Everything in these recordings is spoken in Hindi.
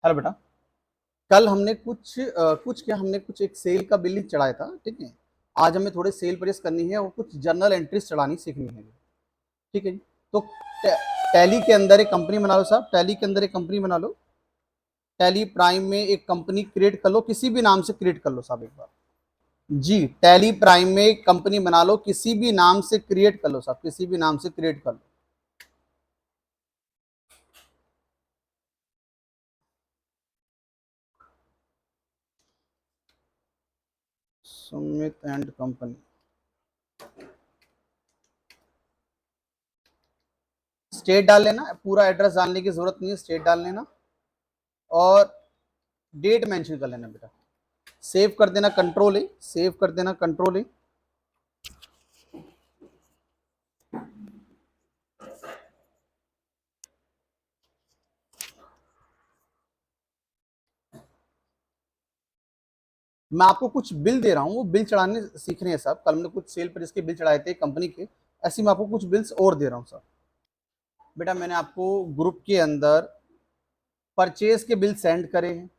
हेलो बेटा, कल हमने कुछ क्या हमने कुछ एक सेल का बिल चढ़ाया था, ठीक है। आज हमें थोड़े सेल परचेस करनी है और कुछ जर्नल एंट्रीज चढ़ानी सीखनी है, ठीक है जी। तो टैली के अंदर एक कंपनी बना लो साहब, टैली के अंदर एक कंपनी बना लो। टैली प्राइम में एक कंपनी क्रिएट कर लो, किसी भी नाम से क्रिएट कर लो साहब एक बार। जी, टैली प्राइम में एक कंपनी बना लो, किसी भी नाम से क्रिएट कर लो साहब, किसी भी नाम से क्रिएट कर लो। Sumit and company. स्टेट डाल लेना, पूरा एड्रेस डालने की जरूरत नहीं है, स्टेट डाल लेना और डेट मेंशन कर लेना बेटा। सेव कर देना कंट्रोल ए, सेव कर देना कंट्रोल ए। मैं आपको कुछ बिल दे रहा हूँ, वो बिल चढ़ाने सीखने हैं साहब। कल हमने कुछ सेल पर इसके बिल चढ़ाए थे कंपनी के, ऐसे मैं आपको कुछ बिल्स और दे रहा हूँ साहब। बेटा मैंने आपको ग्रुप के अंदर परचेज के बिल सेंड करे हैं,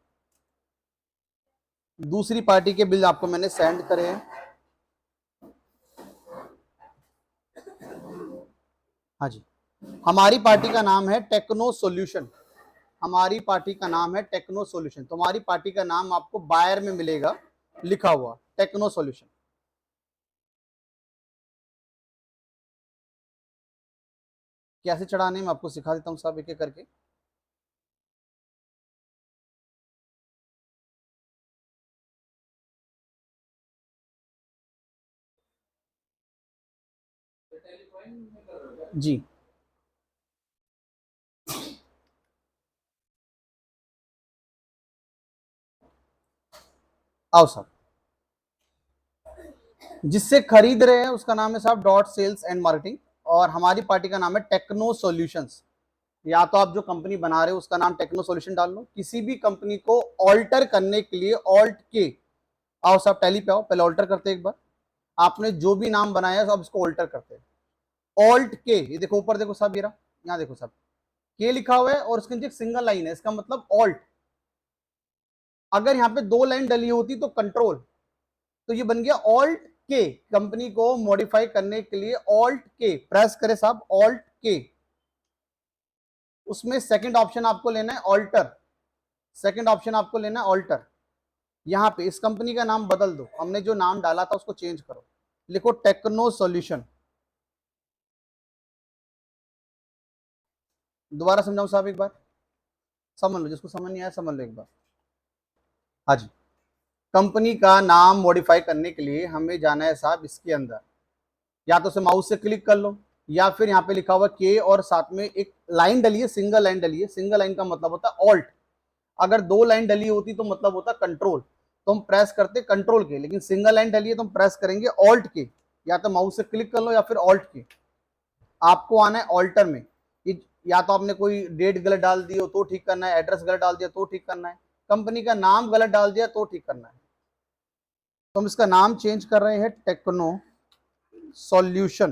दूसरी पार्टी के बिल आपको मैंने सेंड करे हैं। हाँ जी, हमारी पार्टी का नाम है टेक्नो सॉल्यूशन, हमारी पार्टी का नाम है टेक्नो सॉल्यूशन। तुम्हारी पार्टी का नाम आपको बायर में मिलेगा लिखा हुआ टेक्नो सॉल्यूशन। कैसे चढ़ाने मैं आपको सिखा देता हूँ साहब एक एक करके। जी आओ साहब, जिससे खरीद रहे हैं उसका नाम है साहब डॉट सेल्स एंड मार्केटिंग, और हमारी पार्टी का नाम है टेक्नो सॉल्यूशंस। या तो आप जो कंपनी बना रहे हो उसका नाम टेक्नो सॉल्यूशन डाल लो, किसी भी कंपनी को ऑल्टर करने के लिए ऑल्ट के आओ साहब, टैली पे आओ, पहले ऑल्टर करते हैं एक बार। आपने जो भी नाम बनाया है अब इसको ऑल्टर करते हैं। ऑल्ट के, ये देखो ऊपर देखो साहब, ये यहाँ देखो साहब के लिखा हुआ है और उसके नीचे एक सिंगल लाइन है, इसका मतलब ऑल्ट। अगर यहाँ पे दो लाइन डली होती तो कंट्रोल, तो ये बन गया ऑल्ट के। कंपनी को मॉडिफाई करने के लिए ऑल्ट के प्रेस करे साहब, ऑल्ट के। उसमें सेकंड ऑप्शन आपको लेना है ऑल्टर, सेकंड ऑप्शन आपको लेना है ऑल्टर। यहां पे इस कंपनी का नाम बदल दो, हमने जो नाम डाला था उसको चेंज करो, लिखो टेक्नो सॉल्यूशन। दोबारा समझाऊं साहब एक बार, समझ लो, जिसको समझ नहीं आया समझ लो एक बार। हाँ जी, कंपनी का नाम मॉडिफाई करने के लिए हमें जाना है साहब इसके अंदर, या तो से माउस से क्लिक कर लो, या फिर यहाँ पे लिखा हुआ के और साथ में एक लाइन डली है, सिंगल लाइन डली है। सिंगल लाइन का मतलब होता है ऑल्ट, अगर दो लाइन डली होती तो मतलब होता कंट्रोल, तो हम प्रेस करते कंट्रोल के, लेकिन सिंगल लाइन डली है तो हम प्रेस करेंगे ऑल्ट के। या तो माउस से क्लिक कर लो या फिर ऑल्ट के। आपको आना है ऑल्टर में। या तो आपने कोई डेट गलत डाल दी हो तो ठीक करना है, एड्रेस गलत डाल दिया तो ठीक करना है, कंपनी का नाम गलत डाल दिया तो ठीक करना है। तो हम इसका नाम चेंज कर रहे हैं टेक्नो सॉल्यूशन,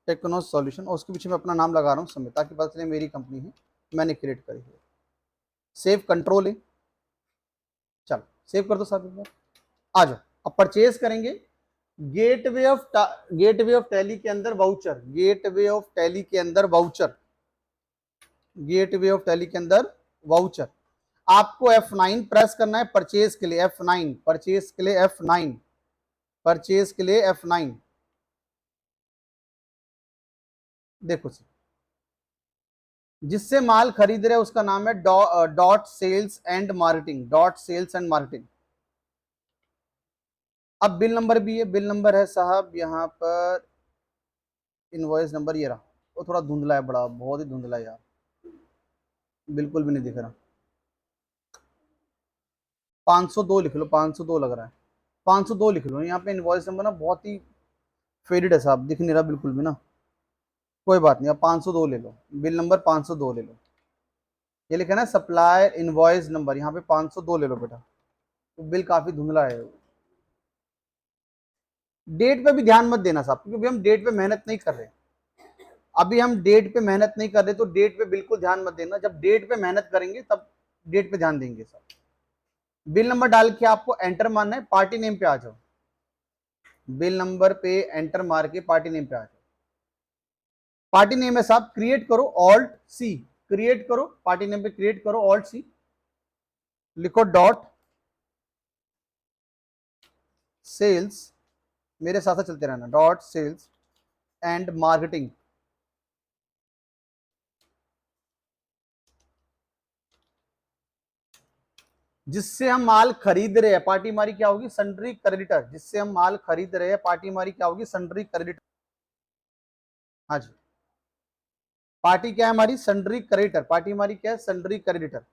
टेक्नो सॉल्यूशन, और उसके पीछे मैं अपना नाम लगा रहा हूँ समय, ताकि पता चले मेरी कंपनी है, मैंने क्रिएट करी है। सेव कंट्रोल है, चलो सेव कर दो साहब एक बार। आ जाओ, अब परचेज करेंगे। गेटवे ऑफ टैली के अंदर वाउचर, गेटवे ऑफ टैली के अंदर वाउचर, गेटवे ऑफ टैली के अंदर वाउचर। आपको F9 प्रेस करना है परचेज के लिए, F9 परचेज के लिए, F9 परचेज के लिए, F9। देखो सी, जिससे माल खरीद रहे उसका नाम है dot sales and marketing, dot sales and marketing. अब बिल नंबर भी है, बिल नंबर है साहब यहाँ पर, इनवॉइस नंबर ये रहा। वो थोड़ा धुंधला है, बड़ा बहुत ही धुंधला है यार, बिल्कुल भी नहीं दिख रहा। 502 लिख लो, 502 लग रहा है, 502 लिख लो। यहाँ पे इनवॉइस नंबर ना बहुत ही फेडेड है साहब, दिख नहीं रहा बिल्कुल भी ना। कोई बात नहीं, अब 502 ले लो, बिल नंबर 502 ले लो। ये लिखा ना सप्लायर इनवॉइस नंबर, यहाँ पे 502 ले लो बेटा। तो बिल काफी धुंधला है। डेट पे भी ध्यान मत देना साहब, क्योंकि हम डेट पे मेहनत नहीं कर रहे। अभी हम डेट पे मेहनत नहीं कर रहे, तो डेट पे बिल्कुल ध्यान मत देना, जब डेट पे मेहनत करेंगे तब डेट पे ध्यान देंगे सब। बिल नंबर डाल के आपको एंटर मारना है, पार्टी नेम पे आ जाओ, बिल नंबर पे एंटर मार के पार्टी नेम पे आ जाओ। पार्टी नेम है साहब, क्रिएट करो ऑल्ट सी, क्रिएट करो पार्टी नेम पे, क्रिएट करो ऑल्ट सी, लिखो डॉट सेल्स, मेरे साथ साथ चलते रहना, डॉट सेल्स एंड मार्केटिंग, जिससे हम माल खरीद रहे हैं, पार्टी हमारी क्या होगी, सन्ड्री क्रेडिटर, जिससे हम माल खरीद रहे हैं, पार्टी हमारी क्या होगी, सन्ड्री क्रेडिटर। हाँ जी, पार्टी क्या है हमारी, सन्ड्री क्रेडिटर, पार्टी हमारी क्या है, सन्ड्री क्रेडिटर।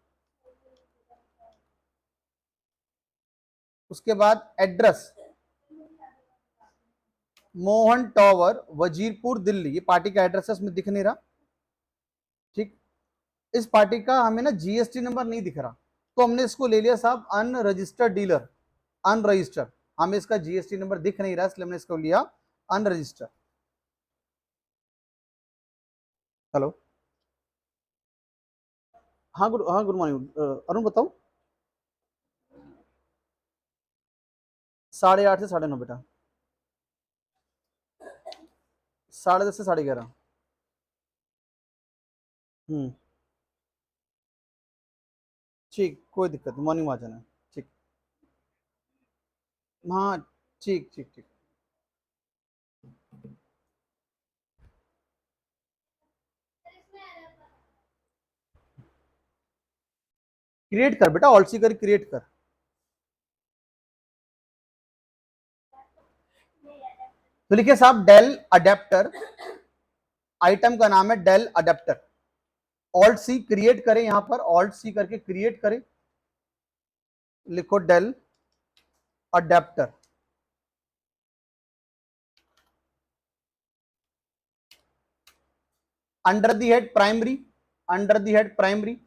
उसके बाद एड्रेस, मोहन टावर वजीरपुर दिल्ली, ये पार्टी का एड्रेस है, उसमें दिख नहीं रहा, ठीक। इस पार्टी का हमें ना जीएसटी नंबर नहीं दिख रहा, तो हमने इसको ले लिया साहब अनरजिस्टर्ड डीलर, अनरजिस्टर्ड, हमें इसका जीएसटी नंबर दिख नहीं रहा, इसलिए हमने इसको लिया अनरजिस्टर्ड। हेलो, हाँ गुड मॉर्निंग अरुण, बताओ। 8:30 से 9:30 बेटा, 10:30 से 11:30। हम्म, ठीक, कोई दिक्कत नहीं, मॉर्निंग में आ जाना, ठीक। हाँ, ठीक ठीक ठीक। क्रिएट कर बेटा, ऑल्ट सी कर, क्रिएट कर। तो लिखिए साहब डेल अडेप्टर, आइटम का नाम है Dell adapter, alt C create करें, यहां पर ऑल्ट सी करके क्रिएट करें, लिखो Dell adapter. Under the head primary, under the head primary.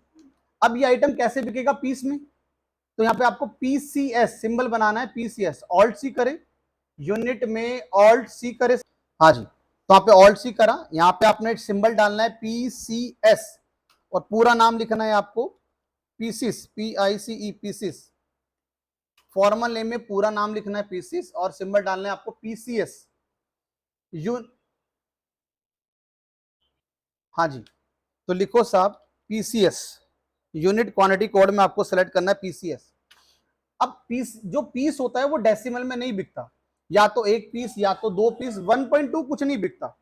अब ये आइटम कैसे बिकेगा, पीस में, तो यहां पे आपको पीसीएस सिंबल बनाना है, पीसीएस, ऑल्ट सी करे, यूनिट में ऑल्ट सी करे। हाँ जी, तो यहाँ पे ऑल्ट सी करा, यहाँ पे आपने सिंबल डालना है पीसीएस, और पूरा नाम लिखना है आपको pieces, PICE, pieces, formal name में पूरा नाम लिखना है पीसीस, और सिंबल डालना है आपको पीसीएस। यू हाँ जी, तो लिखो साहब पीसीएस, यूनिट क्वांटिटी कोड में आपको सेलेक्ट करना है पीसीएस। अब पीस, जो पीस होता है वो डेसिमल में नहीं बिकता, या तो एक पीस या तो दो पीस, 1.2 कुछ नहीं बिकता,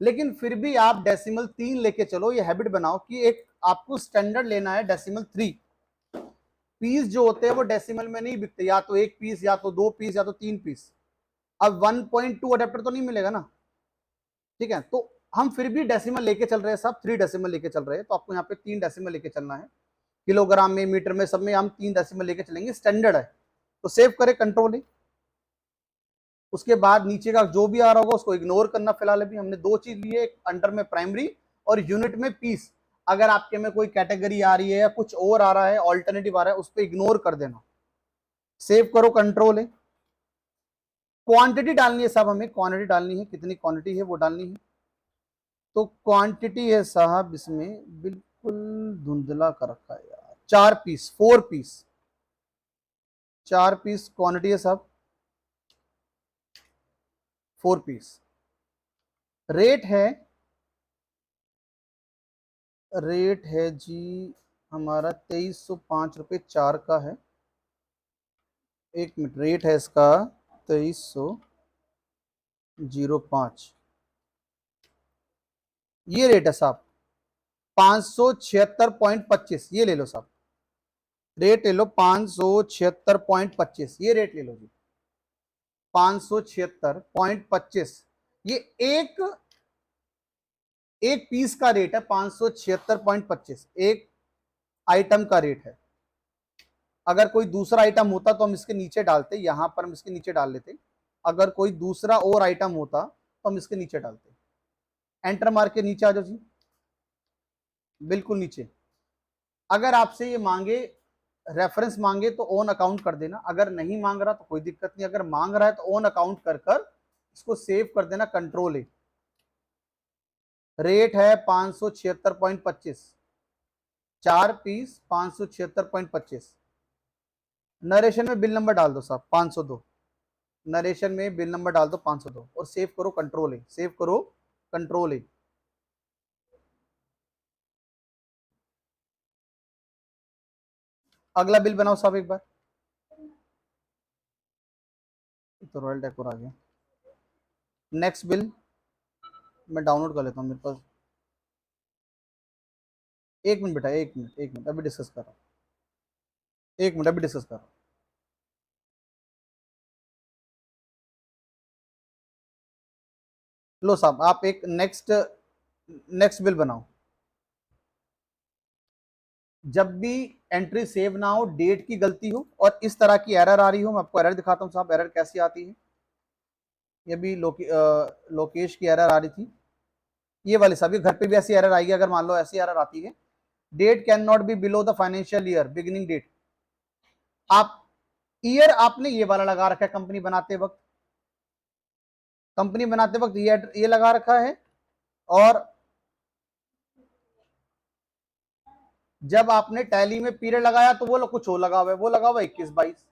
लेकिन फिर भी आप डेसिमल 3 लेके चलो, ये हैबिट बनाओ कि एक आपको स्टैंडर्ड लेना है डेसिमल 3। पीस जो होते हैं वो डेसिमल में नहीं बिकते, या तो एक पीस या तो दो पीस या तो 3 पीस। अब 1.2 अडेप्टर तो नहीं मिलेगा ना, ठीक है, तो हम फिर भी डेसिमल लेके चल रहे हैं साहब, 3 डेसिमल लेके चल रहे हैं, तो आपको यहाँ पे 3 डेसिमल लेके चलना है, किलोग्राम में, मीटर में, सब में हम 3 डेसिमल लेके चलेंगे, स्टैंडर्ड है। तो सेव करें, कंट्रोल, उसके बाद नीचे का जो भी आ रहा होगा उसको इग्नोर करना, फिलहाल अभी हमने दो चीज ली है, एक अंडर में प्राइमरी और यूनिट में पीस। अगर आपके में कोई कैटेगरी आ रही है या कुछ और आ रहा है, ऑल्टरनेटिव आ रहा है, उस पर इग्नोर कर देना, सेव करो, कंट्रोल है। क्वांटिटी डालनी है साहब, हमें क्वांटिटी डालनी है, कितनी क्वांटिटी है वो डालनी है, तो क्वांटिटी है साहब इसमें बिल्कुल धुंधला कर रखा है यार, 4 पीस, 4 पीस, 4 पीस क्वांटिटी है साहब, 4 पीस। रेट है, रेट है जी हमारा 2305 रुपये 4 का है, 1 मिनट, रेट है इसका 2305, ये रेट है साहब, 576.25, ये ले लो साहब, रेट ले लो 576.25, ये रेट ले लो जी, 576.25, ये एक एक पीस का रेट है, 576.25 एक आइटम का रेट है। अगर कोई दूसरा आइटम होता तो हम इसके नीचे डालते, यहां पर हम इसके नीचे डाल लेते, अगर कोई दूसरा और आइटम होता तो हम इसके नीचे डालते। एंटर मार के नीचे आ जाओ जी, बिल्कुल नीचे। अगर आपसे ये मांगे, रेफरेंस मांगे तो ऑन अकाउंट कर देना, अगर नहीं मांग रहा तो कोई दिक्कत नहीं, अगर मांग रहा है तो ऑन अकाउंट कर कर इसको सेव कर देना, कंट्रोल है। रेट है 576.25, 4 पीस 576.25। नरेशन में बिल नंबर डाल दो साहब 502, नरेशन में बिल नंबर डाल दो 502 और सेव करो कंट्रोल ए, सेव करो कंट्रोल ए। अगला बिल बनाओ साहब एक बार। तो रॉयल डेकोर आ गया। नेक्स्ट बिल मैं डाउनलोड कर लेता हूँ मेरे पास। एक मिनट बेटा, एक मिनट, एक मिनट, अभी डिस्कस कर रहा हूँ, एक मिनट अभी डिस्कस कर रहा हूँ। लो साहब आप एक नेक्स्ट नेक्स्ट बिल बनाओ। जब भी एंट्री सेव ना हो, डेट की गलती हो और इस तरह की एरर आ रही हो, मैं आपको एरर दिखाता हूँ साहब एरर कैसी आती है। ये भी लोकेश की एरर आ रही थी, ये वाले साहब, ये घर पे भी ऐसी एरर आएगी अगर मान लो ऐसी एरर आती है। Date can not be below the financial year beginning date. आप ईयर आपने ये वाला लगा रखा है कंपनी बनाते वक्त, कंपनी बनाते वक्त ये लगा रखा है। और जब आपने टैली में पीरियड लगाया तो वो कुछ हो लगा हुआ है, वो लगा हुआ है 21-22।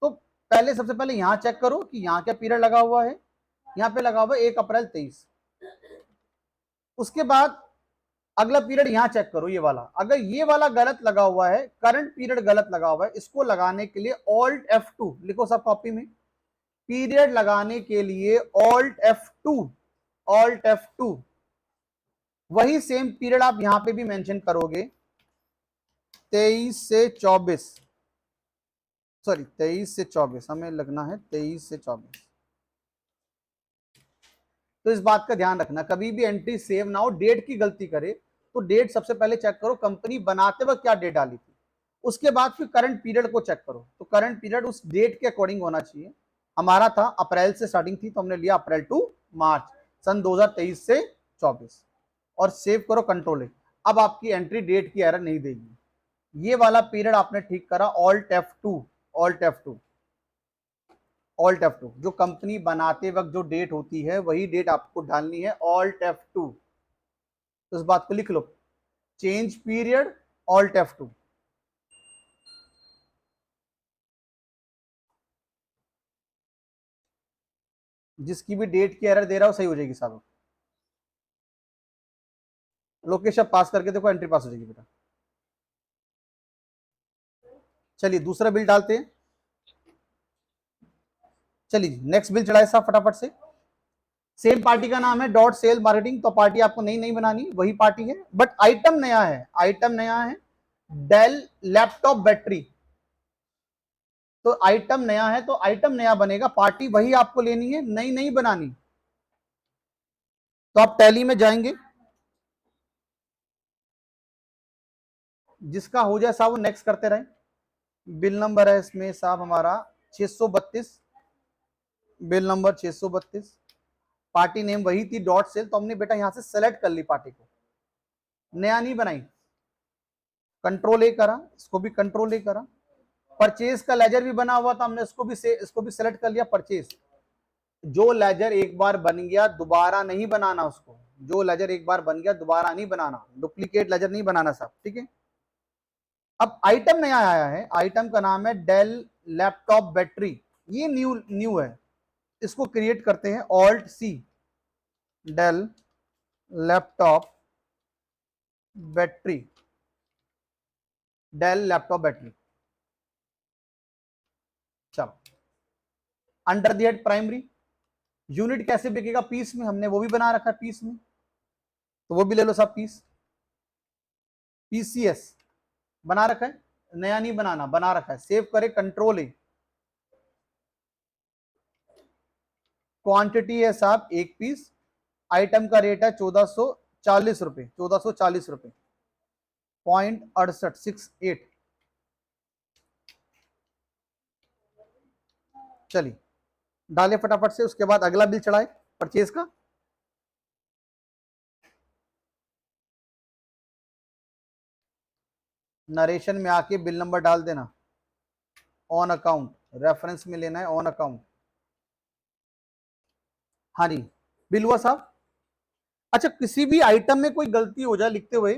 तो पहले सबसे पहले यहां चेक करो कि यहां क्या पीरियड लगा हुआ है। यहां पे लगा हुआ है 1 अप्रैल 23। उसके बाद अगला पीरियड यहां चेक करो, ये वाला, अगर ये वाला गलत लगा हुआ है, करंट पीरियड गलत लगा हुआ है, इसको लगाने के लिए ऑल्ट F2 लिखो सब कॉपी में। पीरियड लगाने के लिए ऑल्ट F2, वही सेम पीरियड आप यहां पे भी मेंशन करोगे, 23 से 24, सॉरी 23 से 24, हमें लगना है 23 से 24। तो इस बात का ध्यान रखना, कभी भी एंट्री सेव ना हो, डेट की गलती करे तो डेट सबसे पहले चेक करो कंपनी बनाते वक्त क्या डेट डाली थी, उसके बाद फिर करंट पीरियड को चेक करो। तो करंट पीरियड उस डेट के अकॉर्डिंग होना चाहिए। हमारा था अप्रैल से स्टार्टिंग थी तो हमने लिया अप्रैल टू मार्च सन 2023 से 24 और सेव करो कंट्रोल है। अब आपकी एंट्री डेट की एरर नहीं देगी। ये वाला पीरियड आपने ठीक करा, alt F2, alt F2, alt F2, जो कंपनी बनाते वक्त जो डेट होती है वही डेट आपको डालनी है, ऑल्ट F2। तो इस बात को लिख लो, चेंज पीरियड ऑल्ट F2। जिसकी भी डेट की एरर दे रहा हो सही हो जाएगी साहब। लोकेश अब पास करके देखो, एंट्री पास हो जाएगी बेटा। चलिए दूसरा बिल डालते हैं। चलिए नेक्स्ट बिल चढ़ाए साहब फटाफट से। सेम पार्टी का नाम है डॉट सेल मार्केटिंग, तो पार्टी आपको नई नहीं बनानी, वही पार्टी है बट आइटम नया है, आइटम नया है, डेल लैपटॉप बैटरी। तो आइटम नया है तो आइटम नया बनेगा, पार्टी वही आपको लेनी है, नई नहीं बनानी। तो आप टैली में जाएंगे, जिसका हो जाए साहब वो नेक्स्ट करते रहे। बिल नंबर है इसमें साहब हमारा 632, बिल नंबर 632। पार्टी नेम वही थी डॉट सेल, तो हमने बेटा यहां से सेलेक्ट कर ली पार्टी को, नया नहीं बनाई। कंट्रोल ए करा, इसको भी कंट्रोल ए करा। परचेज का लेजर भी बना हुआ था, हमने इसको भी सेलेक्ट कर लिया परचेज। जो लेजर एक बार बन गया दोबारा नहीं बनाना उसको, जो लेजर एक बार बन गया दोबारा नहीं बनाना, डुप्लीकेट लेजर नहीं बनाना साहब, ठीक है। अब आइटम नया आया है, आइटम का नाम है डेल लैपटॉप बैटरी, ये न्यू न्यू है। इसको क्रिएट करते हैं alt C, Dell laptop battery, Dell laptop battery. चलो under the head primary, unit कैसे बिकेगा, पीस में, हमने वो भी बना रखा है पीस में, तो वो भी ले लो साहब पीस, PCS बना रखा है, नया नहीं बनाना, बना रखा है, सेव करे कंट्रोल ए। क्वांटिटी है साहब 1 पीस, आइटम का रेट है 1440 रुपए, 1440 रुपए, 0.6868। चलिए डाले फटाफट से, उसके बाद अगला बिल चढ़ाए परचेज का। नरेशन में आके बिल नंबर डाल देना, ऑन अकाउंट, रेफरेंस में लेना है ऑन अकाउंट। हाँ जी बिल हुआ साहब। अच्छा, किसी भी आइटम में कोई गलती हो जाए लिखते हुए,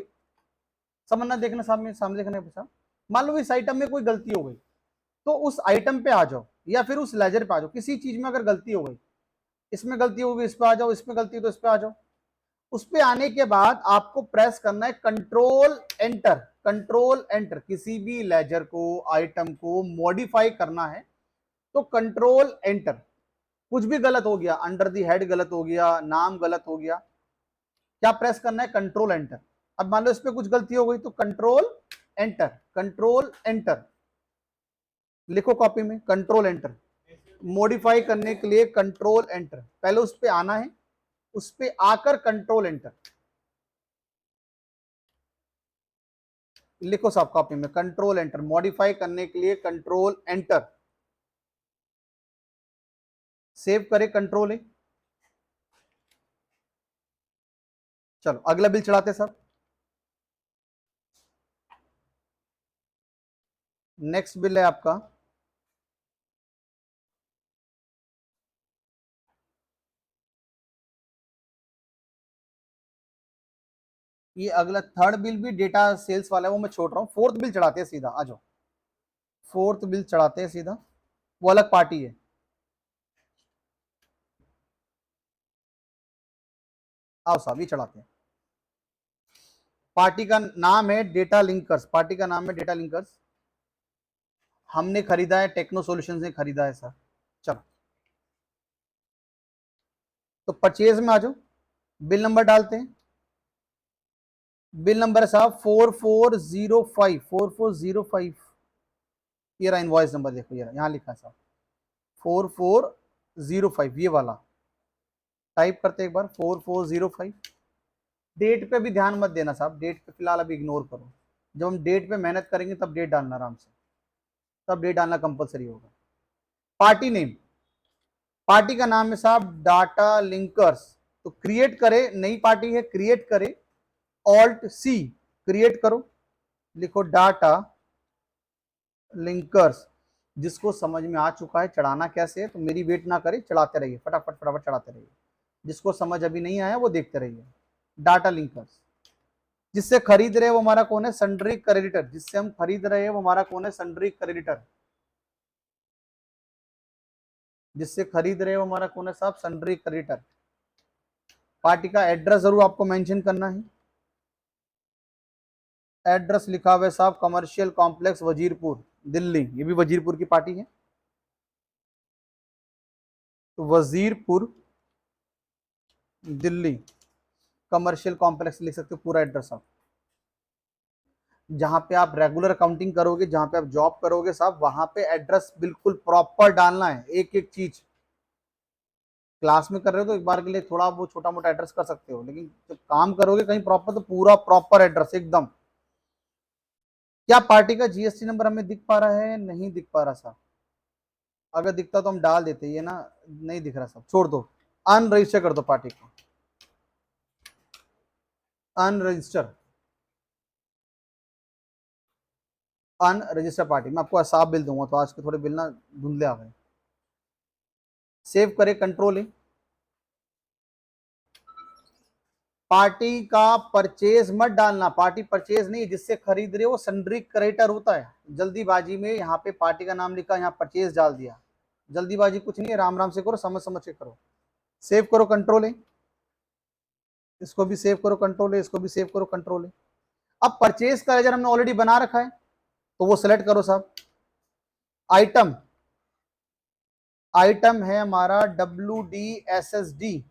समझना, देखना सामने देखना है। मान लो इस आइटम में कोई गलती हो गई, तो उस आइटम पे आ जाओ या फिर उस लेजर पे आ जाओ। किसी चीज में अगर गलती हो गई, इसमें गलती होगी, इस पे आ जाओ, इसमें गलती हो तो इस पे आ जाओ। उस पे आने के बाद आपको प्रेस करना है कंट्रोल एंटर। कंट्रोल एंटर, किसी भी लेजर को, आइटम को मॉडिफाई करना है तो कंट्रोल एंटर। कुछ भी गलत हो गया, अंडर दी हेड गलत हो गया, नाम गलत हो गया, क्या प्रेस करना है? Control enter. अब मान लो इस पे कुछ गलती हो गई तो कंट्रोल एंटर, कंट्रोल एंटर लिखो कॉपी में, कंट्रोल एंटर। मॉडिफाई करने के लिए कंट्रोल एंटर, पहले उस पे आना है, उस पे आकर कंट्रोल एंटर लिखो सब कॉपी में, कंट्रोल एंटर। मॉडिफाई करने के लिए कंट्रोल एंटर, सेव करे कंट्रोल ए। चलो अगला बिल चढ़ाते सर। नेक्स्ट बिल है आपका ये अगला थर्ड बिल भी डेटा सेल्स वाला है, वो मैं छोड़ रहा हूं। फोर्थ बिल चढ़ाते हैं सीधा, आ जाओ। फोर्थ बिल चढ़ाते हैं सीधा, वो अलग पार्टी है। आओ साहब, ये चढ़ाते हैं। पार्टी का नाम है डेटा लिंकर्स, पार्टी का नाम है डेटा लिंकर्स। हमने खरीदा है, टेक्नो सॉल्यूशंस ने खरीदा है सर। चलो तो परचेज में आ जाओ, बिल नंबर डालते हैं। बिल नंबर है साहब 4405, 4405। ये रहा इनवॉइस नंबर, देखो ये यहाँ लिखा है साहब 4405, ये वाला टाइप करते एक बार 4405। डेट पे भी ध्यान मत देना साहब, डेट पे फिलहाल अभी इग्नोर करो। जब हम डेट पे मेहनत करेंगे तब डेट डालना आराम से, तब डेट डालना कंपलसरी होगा। पार्टी नेम, पार्टी का नाम है साहब डाटा लिंकर्स। तो क्रिएट करे, नई पार्टी है, क्रिएट करे, ऑल्ट सी, क्रिएट करो, लिखो डाटा लिंकर्स। जिसको समझ में आ चुका है चढ़ाना कैसे है तो मेरी वेट ना करे, चढ़ाते रहिए, फटाफट फटाफट चढ़ाते रहिए। जिसको समझ अभी नहीं आया वो देखते रहिए। डाटा लिंकर्स, जिससे खरीद रहे वो हमारा कौन है? Sundry creditor. जिससे हम खरीद रहे हैं वो हमारा कौन है? Sundry creditor. जिससे खरीद रहे हो हमारा कौन है साहब? Sundry creditor. पार्टी का एड्रेस जरूर आपको मेंशन करना है। एड्रेस लिखा हुआ है साहब कमर्शियल कॉम्प्लेक्स वजीरपुर दिल्ली, ये भी वजीरपुर की पार्टी है। तो वजीरपुर दिल्ली कमर्शियल कॉम्प्लेक्स लिख सकते हो पूरा एड्रेस आप। जहां पे आप रेगुलर अकाउंटिंग करोगे, जहां पे आप जॉब करोगे साहब, वहां पे एड्रेस बिल्कुल प्रॉपर डालना है, एक एक चीज। क्लास में कर रहे हो तो एक बार के लिए थोड़ा वो छोटा मोटा एड्रेस कर सकते हो, लेकिन जब काम करोगे कहीं प्रॉपर तो पूरा प्रॉपर एड्रेस एकदम। क्या पार्टी का जीएसटी नंबर हमें दिख पा रहा है? नहीं दिख पा रहा साहब। अगर दिखता तो हम डाल देते, ये ना नहीं दिख रहा साहब, छोड़ दो, अनरजिस्टर कर दो पार्टी को, अनरजिस्टर, अनरजिस्टर पार्टी। मैं आपको साफ बिल दूंगा, तो आज के थोड़े बिल ना धुंधले आ गए। सेव करे कंट्रोल है। पार्टी का परचेज मत डालना, पार्टी परचेज नहीं, जिससे खरीद रहे हो सन्ड्री क्रेडिटर होता है। जल्दीबाजी में यहाँ पे पार्टी का नाम लिखा, यहाँ परचेज डाल दिया। जल्दीबाजी कुछ नहीं है, राम राम से करो, समझ समझ के करो। सेव करो कंट्रोल है, इसको भी सेव करो कंट्रोल है, इसको भी सेव करो कंट्रोल है। अब परचेज का लेजर हमने ऑलरेडी बना रखा है, तो वो सिलेक्ट करो साहब। आइटम, आइटम है हमारा WDSSD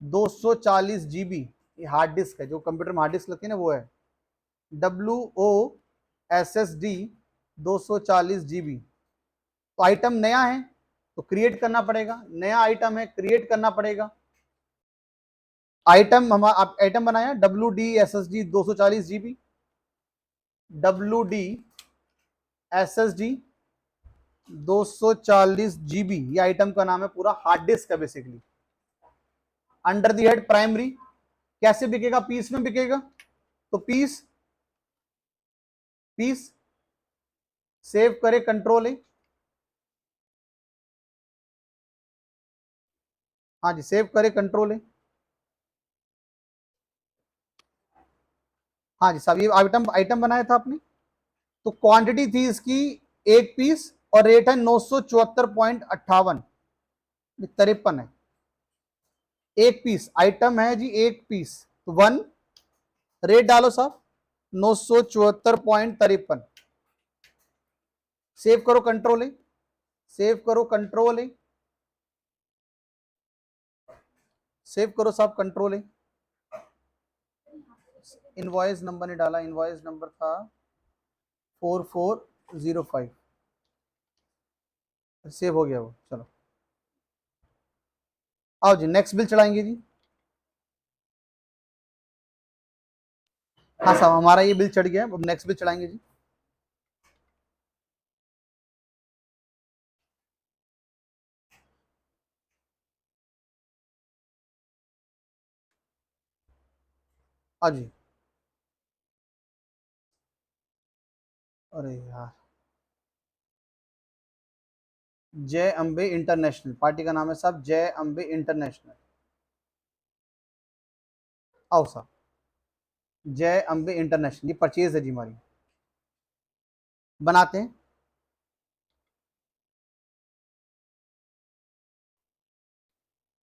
240 GB। ये हार्ड डिस्क है, जो कंप्यूटर में हार्ड डिस्क लगती है ना, वो है WOSSD 240 GB। तो आइटम नया है तो क्रिएट करना पड़ेगा, नया आइटम है, क्रिएट करना पड़ेगा। आइटम हम आइटम बनाया WDSSD 240 GB, WDSSD 240 GB, ये आइटम का नाम है, पूरा हार्ड डिस्क है basically. Under the head primary, कैसे बिकेगा? पीस में बिकेगा, तो पीस, पीस सेव करे कंट्रोल है। हाँ जी, सेव करे कंट्रोल है। हाँ जी साहब, ये आइटम आइटम बनाया था आपने, तो क्वांटिटी थी इसकी 1 पीस और रेट है 974.58, 53 है। 1 पीस आइटम है जी, 1 पीस तो 1, रेट डालो साहब 974.53। सेव करो कंट्रोल ए, सेव करो कंट्रोल ए, सेव करो साहब कंट्रोल ए। इनवॉइस नंबर नहीं डाला, इनवॉइस नंबर था 4405, सेव हो गया वो। चलो आओ जी नेक्स्ट बिल चढ़ाएंगे जी। हाँ साहब हमारा ये बिल चढ़ गया, अब नेक्स्ट बिल चढ़ाएंगे जी। हाँ जी, अरे यार, जय अम्बे इंटरनेशनल पार्टी का नाम है साहब, जय अम्बे इंटरनेशनल। आओ साहब, जय अम्बे इंटरनेशनल, ये परचेज है जी हमारी, बनाते हैं।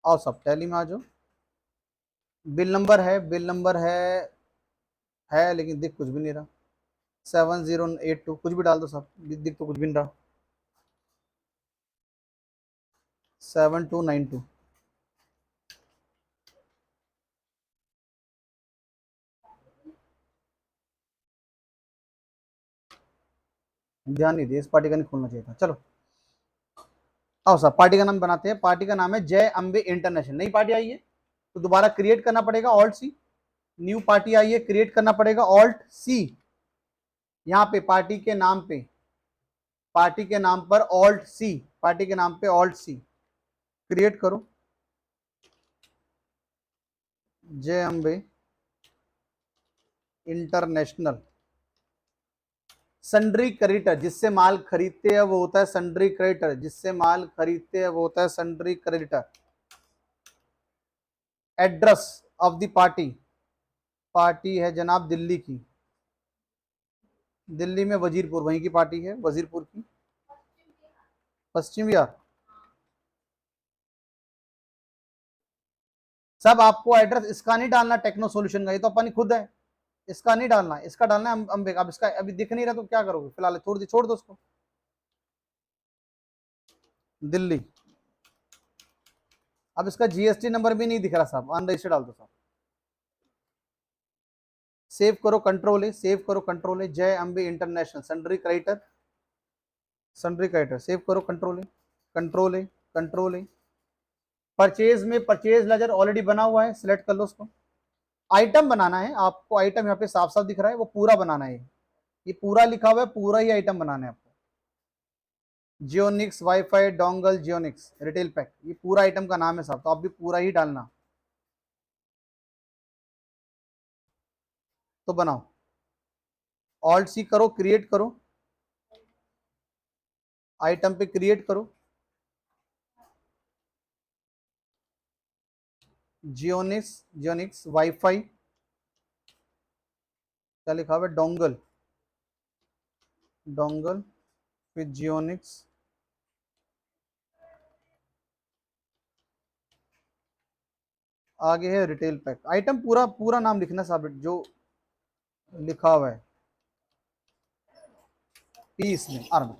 आओ साहब टैली में आ जाओ, बिल नंबर है लेकिन दिख कुछ भी नहीं रहा। 7082 कुछ भी डाल दो साहब, दिख तो कुछ भी नहीं रहा। 7292, ध्यान नहीं दिया, इस पार्टी का नहीं खोलना चाहिए था। चलो आओ साहब, पार्टी का नाम बनाते हैं। पार्टी का नाम है जय अम्बे इंटरनेशनल। नई पार्टी आई है तो दोबारा क्रिएट करना पड़ेगा, ऑल्ट सी। न्यू पार्टी आई है, क्रिएट करना पड़ेगा, ऑल्ट सी। यहाँ पे पार्टी के नाम पे, पार्टी के नाम पर ऑल्ट सी, पार्टी के नाम पे ऑल्ट सी, क्रिएट करो, जय अम्बे इंटरनेशनल। सन्ड्री क्रेडिटर, जिससे माल खरीदते हैं वो होता है सन्ड्री क्रेडिटर, जिससे माल खरीदते हैं वो होता है sundry creditor. Address of the party, party है जनाब दिल्ली की, दिल्ली में वजीरपुर, वहीं की पार्टी है वजीरपुर की, पश्चिम बिहार। सब आपको एड्रेस इसका नहीं डालना, टेक्नो सॉल्यूशन का, ये तो अपनी खुद है, इसका नहीं डालना, इसका डालना है अंबे का। अब इसका अभी दिख नहीं रहा तो क्या करोगे, फिलहाल छोड़ दो उसको, दिल्ली। अब इसका जीएसटी नंबर भी नहीं दिख रहा साहब, अनरजिस्टर्ड डाल दो साहब। सेव करो कंट्रोल है, सेव करो कंट्रोल है, जय Ambe international sundry creditor, sundry creditor, save करो कंट्रोल है, कंट्रोल है, कंट्रोल है। परचेज में परचेज लेजर ऑलरेडी बना हुआ है, सिलेक्ट कर लो उसको। आइटम बनाना है आपको, आइटम यहाँ पे साफ साफ दिख रहा है, वो पूरा बनाना है, ये पूरा लिखा हुआ है, पूरा ही आइटम बनाना है आपको। जियोनिक्स वाईफाई डोंगल जियोनिक्स रिटेल पैक, ये पूरा आइटम का नाम है साहब, तो आप भी पूरा ही डालना। तो बनाओ, ऑल्ट सी करो, क्रिएट करो, आइटम पे क्रिएट करो, जियोनिक्स, जियोनिक्स वाईफाई, क्या लिखा हुआ है, डोंगल, डोंगल फिर जियोनिक्स, आगे है रिटेल पैक। आइटम पूरा पूरा नाम लिखना साहब जो लिखा हुआ है पीस में आरम।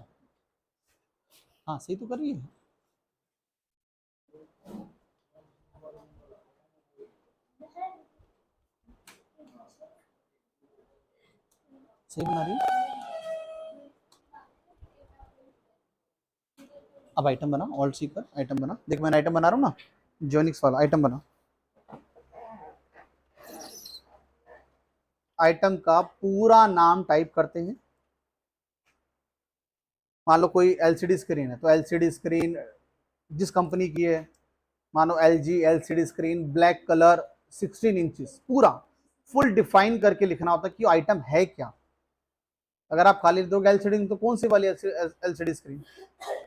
हाँ सही तो कर रही है, सही बना रही है। अब आइटम बना, ऑल्ट सी कर, आइटम बना, देख मैंने आइटम बना रहा हूँ ना, जियोनिक्स वाला आइटम बना। आइटम का पूरा नाम टाइप करते हैं। मान लो कोई एलसीडी स्क्रीन है तो एलसीडी स्क्रीन जिस कंपनी की है, मानो LG LCD screen black colour 16 inches, पूरा फुल डिफाइन करके लिखना होता है कि आइटम है क्या। अगर आप खाली दोगे एलसीडी तो कौन सी वाली एलसीडी स्क्रीन,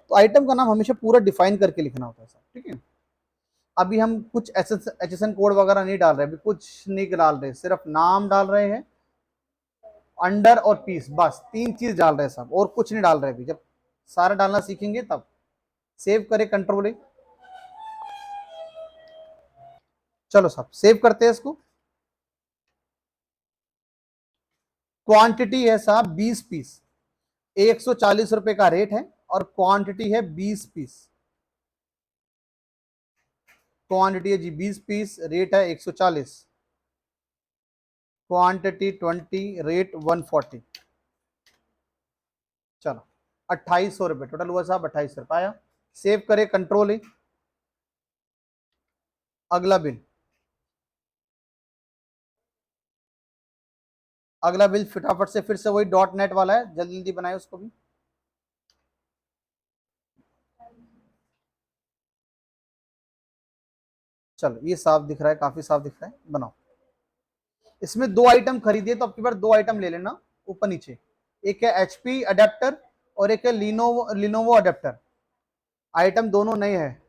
तो आइटम का नाम हमेशा पूरा डिफाइन करके लिखना होता है सर, ठीक है। अभी हम कुछ एचएसएन कोड वगैरह नहीं डाल रहे, अभी कुछ नहीं डाल रहे, सिर्फ नाम डाल रहे हैं अंडर और पीस, बस 3 चीज डाल रहे हैं साहब, और कुछ नहीं डाल रहे अभी। जब सारा डालना सीखेंगे तब। सेव करें, कंट्रोल ए। चलो साहब सेव करते हैं इसको। क्वांटिटी है साहब 20 पीस, 140 रुपए का रेट है, और क्वांटिटी है 20 पीस। क्वांटिटी है जी 20 पीस, रेट है 140, क्वांटिटी 20, रेट 140। चलो 2800 रुपये टोटल हुआ साहब, 2800 रुपये आया। सेव करें, कंट्रोल ए। अगला बिल, अगला बिल फटाफट से फिर से वही डॉट नेट वाला है, जल्दी जल्दी बनाए उसको भी। चलो ये साफ दिख रहा है, काफी साफ दिख रहा है, बनाओ। इसमें 2 आइटम खरीदिए तो आपकी बार 2 आइटम ले लेना ऊपर नीचे। एक है एचपी अडेप्टर और एक है लिनोवो लिनोवो अडेप्टर। आइटम दोनों नए हैं।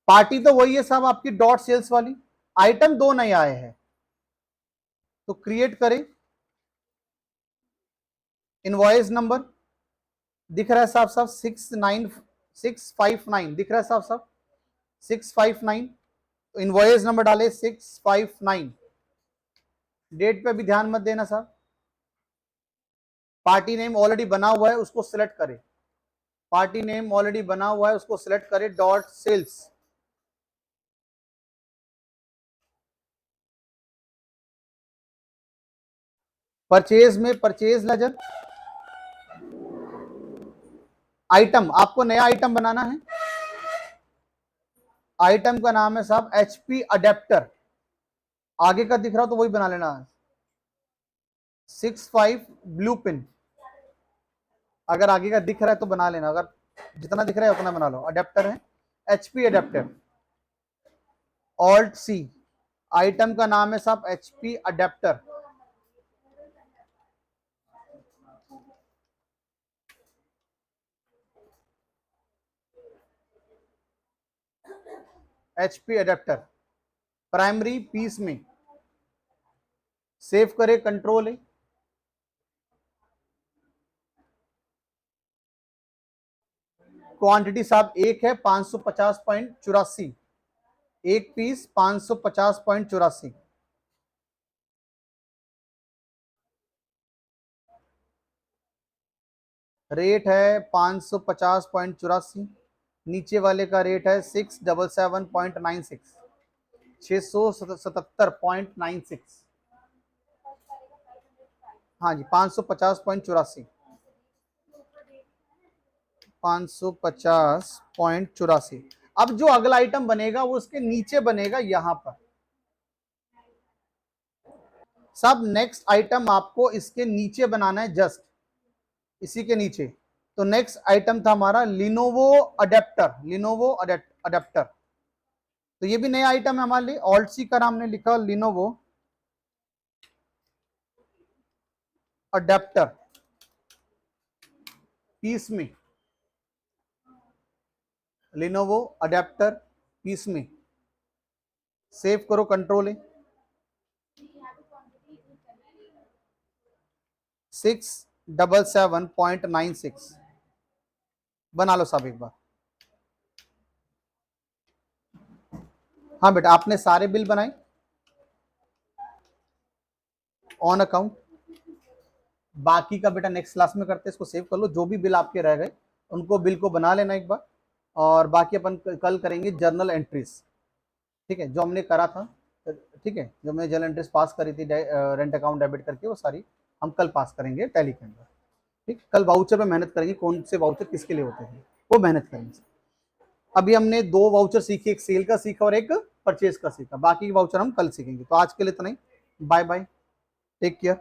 पार्टी तो वही है साहब आपकी डॉट सेल्स वाली, आइटम 2 नए आए हैं। तो क्रिएट करें, इनवॉइस नंबर दिख रहा है साहब साहब 69659 दिख रहा है साहब साहब 659। इनवॉइस नंबर डाले 659। डेट पे भी ध्यान मत देना साहब। पार्टी नेम ऑलरेडी बना हुआ है, उसको सिलेक्ट करें। पार्टी नेम ऑलरेडी बना हुआ है, उसको सिलेक्ट करें, डॉट सेल्स। परचेज में परचेज लेजर, आइटम आपको नया आइटम बनाना है। आइटम का नाम है साहब एचपी अडेप्टर, आगे का दिख रहा तो वही बना लेना। 65 ब्लू पिन, अगर आगे का दिख रहा है तो बना लेना, अगर जितना दिख रहा है उतना बना लो। अडेप्टर है HP adapter, alt C. Item का नाम है साहब HP adapter. HP adapter primary piece में। सेव करे, कंट्रोल है। क्वांटिटी साहब एक है 550.84, एक पीस 550.84। रेट है 550.84। नीचे वाले का रेट है 677.96, 677.96। हाँ जी 550.84, 550.84। अब जो अगला आइटम बनेगा वो उसके नीचे बनेगा यहां पर सब। नेक्स्ट आइटम आपको इसके नीचे बनाना है, जस्ट इसी के नीचे। तो नेक्स्ट आइटम था हमारा लिनोवो अडेप्टर, लिनोवो अडेप्टर। तो ये भी नया आइटम है हमारे लिए। ऑल्ट सी का नाम ने लिखा लिनोवो अडेप्टर पीस में, लिनोवो अडेप्टर पीस में। सेव करो, कंट्रोल है। 677.96 बना लो साहब एक बार। हाँ बेटा आपने सारे बिल बनाए ऑन अकाउंट। बाकी का बेटा नेक्स्ट क्लास में करते हैं, इसको सेव कर लो। जो भी बिल आपके रह गए उनको बिल को बना लेना एक बार, और बाकी अपन कल करेंगे जर्नल एंट्रीज। ठीक है, जो हमने करा था, ठीक है, जो हमने जर्नल एंट्रीज पास करी थी रेंट अकाउंट डेबिट करके, वो सारी हम कल पास करेंगे टैली के अंदर। ठीक, कल वाउचर पे मेहनत करेंगे, कौन से वाउचर किसके लिए होते हैं वो मेहनत करेंगे। अभी हमने 2 वाउचर सीखे, एक सेल का सीखा और एक परचेज का सीखा। बाकी के वाउचर हम कल सीखेंगे। तो आज के लिए इतना ही, बाय बाय, टेक केयर।